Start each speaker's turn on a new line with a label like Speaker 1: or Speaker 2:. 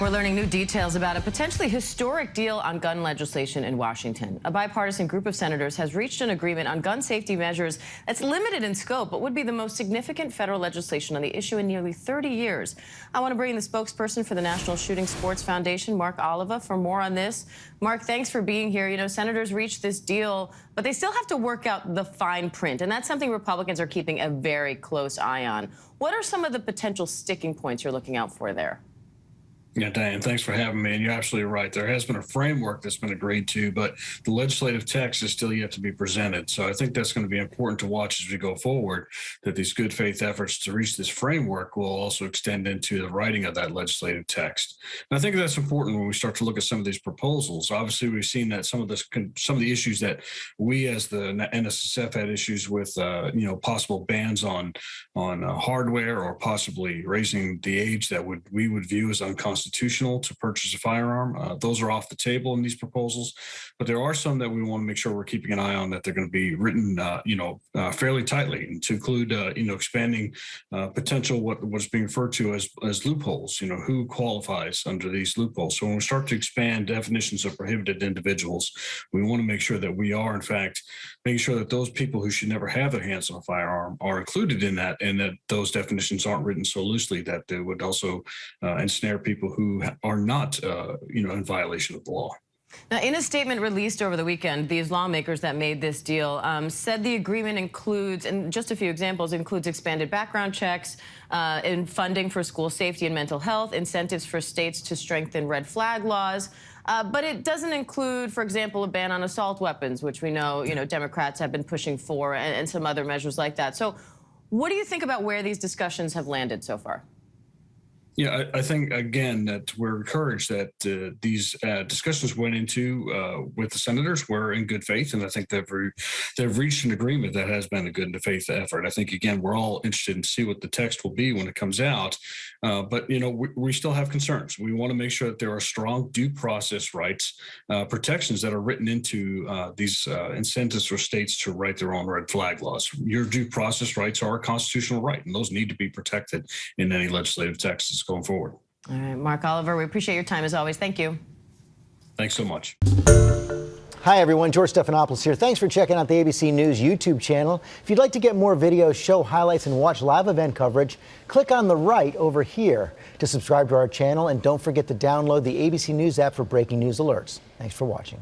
Speaker 1: We're learning new details about a potentially historic deal on gun legislation in Washington. A bipartisan group of senators has reached an agreement on gun safety measures that's limited in scope, but would be the most significant federal legislation on the issue in nearly 30 years. I want to bring in the spokesperson for the National Shooting Sports Foundation, Mark Oliva, for more on this. Mark, thanks for being here. You know, senators reached this deal, but they still have to work out the fine print, and that's something Republicans are keeping a very close eye on. What are some of the potential sticking points you're looking out for there?
Speaker 2: Yeah, Diane, thanks for having me. And you're absolutely right. There has been a framework that's been agreed to, but the legislative text is still yet to be presented. So I think that's going to be important to watch as we go forward, that these good faith efforts to reach this framework will also extend into the writing of that legislative text. And I think that's important when we start to look at some of these proposals. Obviously, we've seen that some of the issues that we as the NSSF had issues with, possible bans on hardware or possibly raising the age that we would view as unconstitutional to purchase a firearm. Those are off the table in these proposals, but there are some that we want to make sure we're keeping an eye on, that they're going to be written, fairly tightly, and to include, expanding potential what's being referred to as loopholes. Who qualifies under these loopholes. So when we start to expand definitions of prohibited individuals, we want to make sure that we are, in fact, making sure that those people who should never have their hands on a firearm are included in that, and that those definitions aren't written so loosely that they would also ensnare people who are not, in violation of the law.
Speaker 1: Now, in a statement released over the weekend, these lawmakers that made this deal said the agreement includes, and just a few examples, includes expanded background checks, and funding for school safety and mental health, incentives for states to strengthen red flag laws. But it doesn't include, for example, a ban on assault weapons, which we know, Democrats have been pushing for, and some other measures like that. So what do you think about where these discussions have landed so far?
Speaker 2: Yeah, I think, again, that we're encouraged that these discussions went into with the senators were in good faith, and I think they've reached an agreement that has been a good faith effort. I think, again, we're all interested in see what the text will be when it comes out, but we still have concerns. We want to make sure that there are strong due process rights protections that are written into these incentives for states to write their own red flag laws. Your due process rights are a constitutional right, and those need to be protected in any legislative texts going forward.
Speaker 1: All right, Mark Oliver, we appreciate your time as always. Thank you.
Speaker 2: Thanks so much.
Speaker 3: Hi, everyone. George Stephanopoulos here. Thanks for checking out the ABC News YouTube channel. If you'd like to get more videos, show highlights, and watch live event coverage, click on the right over here to subscribe to our channel. And don't forget to download the ABC News app for breaking news alerts. Thanks for watching.